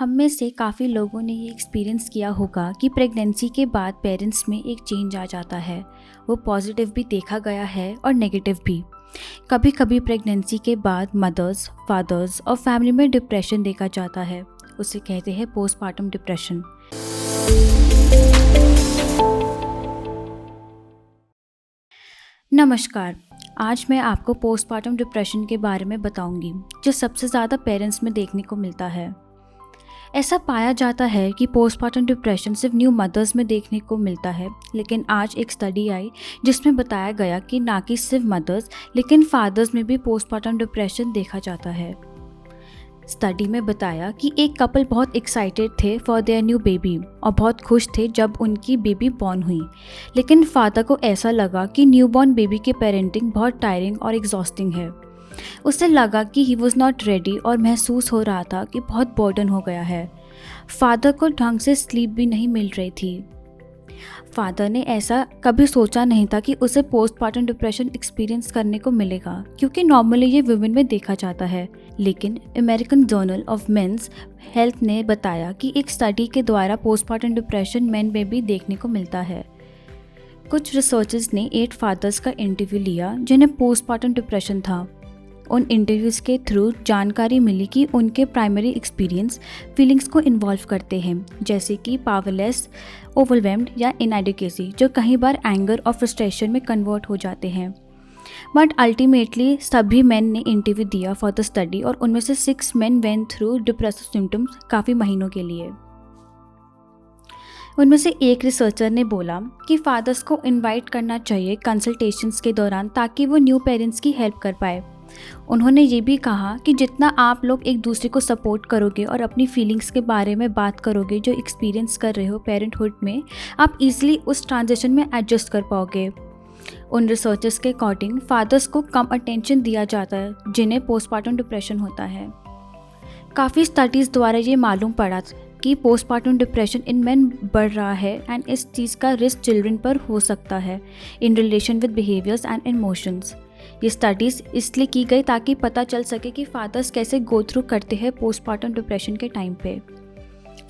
हम में से काफ़ी लोगों ने ये एक्सपीरियंस किया होगा कि प्रेगनेंसी के बाद पेरेंट्स में एक चेंज आ जाता है। वो पॉजिटिव भी देखा गया है और नेगेटिव भी। कभी कभी प्रेगनेंसी के बाद मदर्स, फादर्स और फैमिली में डिप्रेशन देखा जाता है। उसे कहते हैं पोस्टमार्टम डिप्रेशन। नमस्कार। आज मैं आपको पोस्टमार्टम डिप्रेशन के बारे में बताऊंगी, जो सबसे ज़्यादा पेरेंट्स में देखने को मिलता है। ऐसा पाया जाता है कि पोस्टमार्टम डिप्रेशन सिर्फ न्यू मदर्स में देखने को मिलता है, लेकिन आज एक स्टडी आई जिसमें बताया गया कि ना कि सिर्फ मदर्स लेकिन फादर्स में भी पोस्टमार्टम डिप्रेशन देखा जाता है। स्टडी में बताया कि एक कपल बहुत एक्साइटेड थे फॉर देयर न्यू बेबी और बहुत खुश थे जब उनकी बेबी बॉर्न हुई, लेकिन फादर को ऐसा लगा कि न्यूबॉर्न बेबी की पेरेंटिंग बहुत टायरिंग और एग्जॉस्टिंग है। उसे लगा कि ही वॉज नॉट रेडी और महसूस हो रहा था कि बहुत बर्डन हो गया है। फादर को ढंग से स्लीप भी नहीं मिल रही थी। फादर ने ऐसा कभी सोचा नहीं था कि उसे पोस्टमार्टम डिप्रेशन एक्सपीरियंस करने को मिलेगा, क्योंकि नॉर्मली ये वुमेन में देखा जाता है। लेकिन American journal of men's health ने बताया कि एक स्टडी के द्वारा पोस्टमार्टम डिप्रेशन मेन में भी देखने को मिलता है। कुछ रिसर्चर्स ने 8 फादर्स का इंटरव्यू लिया जिन्हें पोस्टमार्टम डिप्रेशन था। उन इंटरव्यूज़ के थ्रू जानकारी मिली कि उनके प्राइमरी एक्सपीरियंस फीलिंग्स को इन्वॉल्व करते हैं, जैसे कि पावरलेस, ओवरवेल्म्ड या इनएडिक्वेसी, जो कई बार एंगर और फ्रस्ट्रेशन में कन्वर्ट हो जाते हैं। बट अल्टीमेटली सभी मैन ने इंटरव्यू दिया फॉर द स्टडी और उनमें से 6 man went through depressive symptoms काफ़ी महीनों के लिए। उनमें से एक रिसर्चर ने बोला कि फादर्स को इनवाइट करना चाहिए कंसल्टेशंस के दौरान, ताकि वो न्यू पेरेंट्स की हेल्प कर पाए। उन्होंने ये भी कहा कि जितना आप लोग एक दूसरे को सपोर्ट करोगे और अपनी फीलिंग्स के बारे में बात करोगे जो एक्सपीरियंस कर रहे हो पेरेंटहुड में, आप इजीली उस ट्रांजिशन में एडजस्ट कर पाओगे। उन रिसर्चर्स के अकॉर्डिंग फादर्स को कम अटेंशन दिया जाता है जिन्हें पोस्टमार्टम डिप्रेशन होता है। काफ़ी स्टडीज़ द्वारा ये मालूम पड़ा कि पोस्टमार्टम डिप्रेशन इन मेन बढ़ रहा है एंड इस चीज़ का रिस्क चिल्ड्रन पर हो सकता है in relation with behaviours and emotions. ये स्टडीज़ इसलिए की गई ताकि पता चल सके कि फादर्स कैसे गो थ्रू करते हैं पोस्टमार्टम डिप्रेशन के टाइम पे।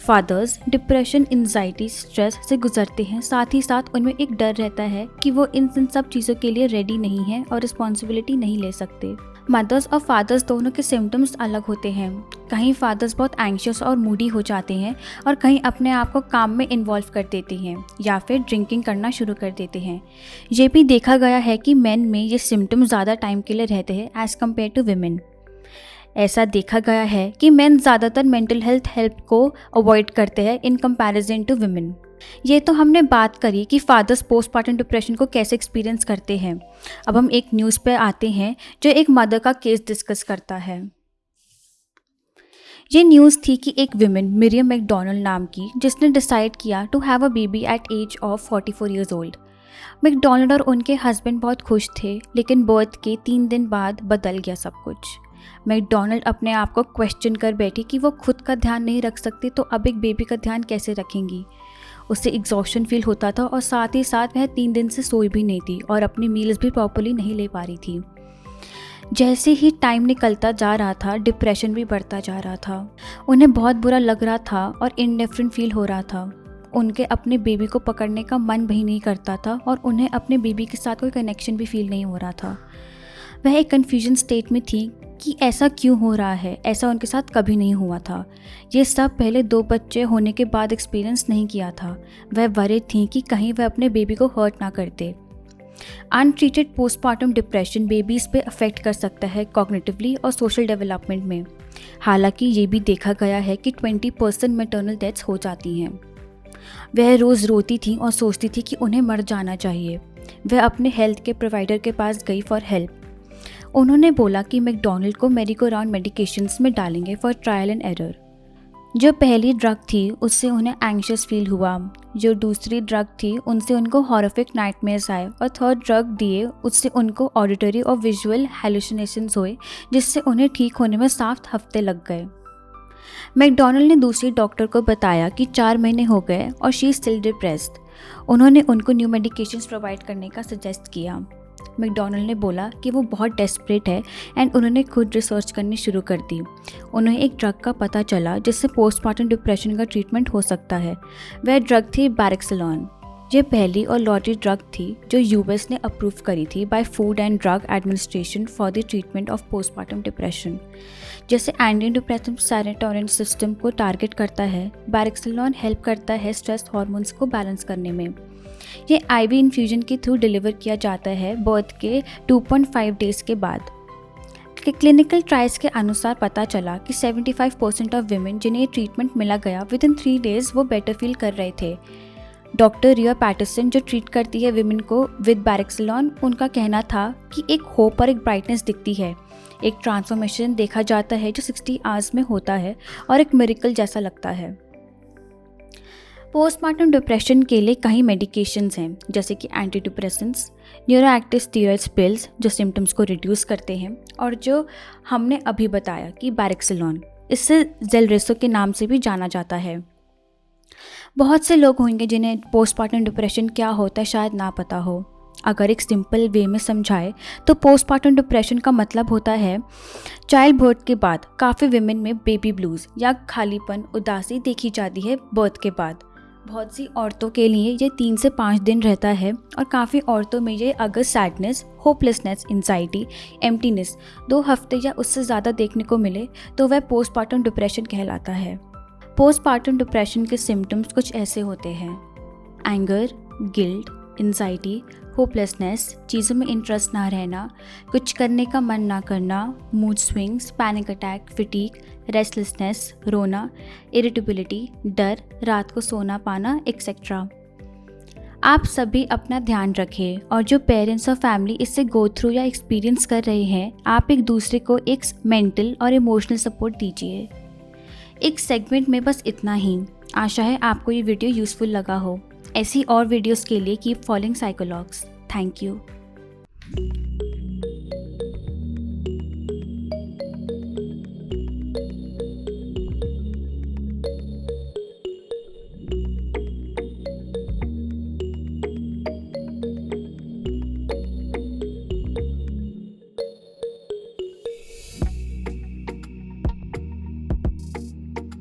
फादर्स डिप्रेशन, एंजाइटी, स्ट्रेस से गुजरते हैं, साथ ही साथ उनमें एक डर रहता है कि वो इन सब चीज़ों के लिए रेडी नहीं है और रिस्पॉन्सिबिलिटी नहीं ले सकते। मदर्स और फादर्स दोनों के सिम्टम्स अलग होते हैं। कहीं फादर्स बहुत एंग्शियस और मूडी हो जाते हैं और कहीं अपने आप को काम में इन्वॉल्व कर देते हैं या फिर ड्रिंकिंग करना शुरू कर देते हैं। ये भी देखा गया है कि मेन में ये सिम्टम्स ज़्यादा टाइम के लिए रहते हैं एज़ कम्पेयर टू विमेन। ऐसा देखा गया है कि मेन ज़्यादातर मेंटल हेल्प को अवॉइड करते हैं इन कंपैरिजन टू विमेन। ये तो हमने बात करी कि फादर्स पोस्टमार्टम डिप्रेशन को कैसे एक्सपीरियंस करते हैं। अब हम एक न्यूज़ पे आते हैं जो एक मदर का केस डिस्कस करता है। ये न्यूज़ थी कि एक विमेन मिरियम मैकडोनल्ड नाम की, जिसने डिसाइड किया to have a baby at age of 44 years old. McDonald और उनके हस्बैंड बहुत खुश थे, लेकिन बर्थ के 3 दिन बाद बदल गया सब कुछ। मैकडोनल्ड अपने आप को क्वेश्चन कर बैठी कि वो खुद का ध्यान नहीं रख सकती तो अब एक बेबी का ध्यान कैसे रखेंगी। उसे एग्जॉशन फील होता था और साथ ही साथ वह 3 दिन से सोई भी नहीं थी और अपनी मील्स भी प्रॉपर्ली नहीं ले पा रही थी। जैसे ही टाइम निकलता जा रहा था, डिप्रेशन भी बढ़ता जा रहा था। उन्हें बहुत बुरा लग रहा था और इनडिफरेंट फील हो रहा था। उनके अपने बेबी को पकड़ने का मन भी नहीं करता था और उन्हें अपने बेबी के साथ कोई कनेक्शन भी फील नहीं हो रहा था। वह एक कन्फ्यूजन स्टेट में थी कि ऐसा क्यों हो रहा है, ऐसा उनके साथ कभी नहीं हुआ था। ये सब पहले 2 बच्चे होने के बाद एक्सपीरियंस नहीं किया था। वह वरीड थी कि कहीं वह अपने बेबी को हर्ट ना कर दे। अनट्रीटेड पोस्टमार्टम डिप्रेशन बेबीज़ पे अफेक्ट कर सकता है कॉग्निटिवली और सोशल डेवलपमेंट में। हालांकि ये भी देखा गया है कि 20% मैटरनल डेथ्स हो जाती हैं। वह रोज़ रोती थी और सोचती थी कि उन्हें मर जाना चाहिए। वह अपने हेल्थ के प्रोवाइडर के पास गई फॉर हेल्प। उन्होंने बोला कि मैकडोनल्ड को मेरी-गो-राउंड मेडिकेशंस में डालेंगे फॉर ट्रायल एंड एरर। जो पहली ड्रग थी उससे उन्हें एंग्शियस फील हुआ, जो दूसरी ड्रग थी उनसे उनको हॉरिफिक नाइटमेयर्स आए और थर्ड ड्रग दिए उससे उनको ऑडिटरी और विजुअल हैलुसिनेशंस हुए, जिससे उन्हें ठीक होने में 7 हफ्ते लग गए। मैकडोनल्ड ने दूसरी डॉक्टर को बताया कि 4 महीने हो गए और शी इज स्टिल डिप्रेस्ड। उन्होंने उनको न्यू मेडिकेशंस प्रोवाइड करने का सजेस्ट किया। मैकडॉनल्ड ने बोला कि वो बहुत डेस्परेट है एंड उन्होंने खुद रिसर्च करनी शुरू कर दी। उन्हें एक ड्रग का पता चला जिससे पोस्टमार्टम डिप्रेशन का ट्रीटमेंट हो सकता है। वह ड्रग थी बैरिक्सिलॉन। ये पहली और लॉटरी ड्रग थी जो यूएस ने अप्रूव करी थी by food and drug administration for the treatment of postpartum depression. जैसे एंटी डिप्रेसिव सेरोटोनिन सिस्टम को टारगेट करता है, बैरिक्सिलॉन हेल्प करता है स्ट्रेस हार्मोन्स को बैलेंस करने में। ये आईवी इन्फ्यूजन के थ्रू डिलीवर किया जाता है बर्थ के 2.5 डेज के बाद। क्लिनिकल ट्रायल्स के अनुसार पता चला कि 75% ऑफ विमेन जिन्हें ट्रीटमेंट मिला गया विद इन 3 डेज वो बेटर फील कर रहे थे। डॉक्टर रिया पैटरसन जो ट्रीट करती है विमेन को विद बैरिक्सिलॉन, उनका कहना था कि एक होप और एक ब्राइटनेस दिखती है, एक ट्रांसफॉर्मेशन देखा जाता है जो 60 आवर्स में होता है और एक मिरेकल जैसा लगता है। पोस्टमार्टम डिप्रेशन के लिए कई मेडिकेशंस हैं जैसे कि एंटी डिप्रेसेंट्स, न्यूरोएक्टिव स्टीरॉइड्स पिल्स जो सिम्टम्स को रिड्यूस करते हैं, और जो हमने अभी बताया कि बैरिक्सिलॉन, इससे ज़ेल्रेसो के नाम से भी जाना जाता है। बहुत से लोग होंगे जिन्हें पोस्टमार्टम डिप्रेशन क्या होता है शायद ना पता हो। अगर एक सिंपल वे में समझाए तो पोस्टमार्टम डिप्रेशन का मतलब होता है चाइल्ड बर्थ के बाद काफ़ी विमेन में बेबी ब्लूज़ या खालीपन, उदासी देखी जाती है बर्थ के बाद। बहुत सी औरतों के लिए ये 3 से 5 दिन रहता है और काफ़ी औरतों में ये अगर सैडनेस, होपलेसनेस, एंजाइटी, एम्प्टीनेस 2 हफ्ते या उससे ज़्यादा देखने को मिले तो वह पोस्टमार्टम डिप्रेशन कहलाता है। पोस्टमार्टम डिप्रेशन के सिम्टम्स कुछ ऐसे होते हैं: एंगर, गिल्ट, एंजाइटी, होपलेसनेस, चीज़ों में इंटरेस्ट ना रहना, कुछ करने का मन ना करना, mood swings, panic attack, फिटीक, restlessness, रोना, इरिटेबिलिटी, डर, रात को सोना पाना, एक्सेट्रा। आप सभी अपना ध्यान रखें और जो पेरेंट्स और फैमिली इससे गो थ्रू या एक्सपीरियंस कर रहे हैं, आप एक दूसरे को एक मेंटल और इमोशनल सपोर्ट दीजिए। एक सेगमेंट में बस इतना ही। आशा है आपको ये वीडियो यूज़फुल लगा हो। ऐसी और वीडियोस के लिए keep following Psychologs. Thank you.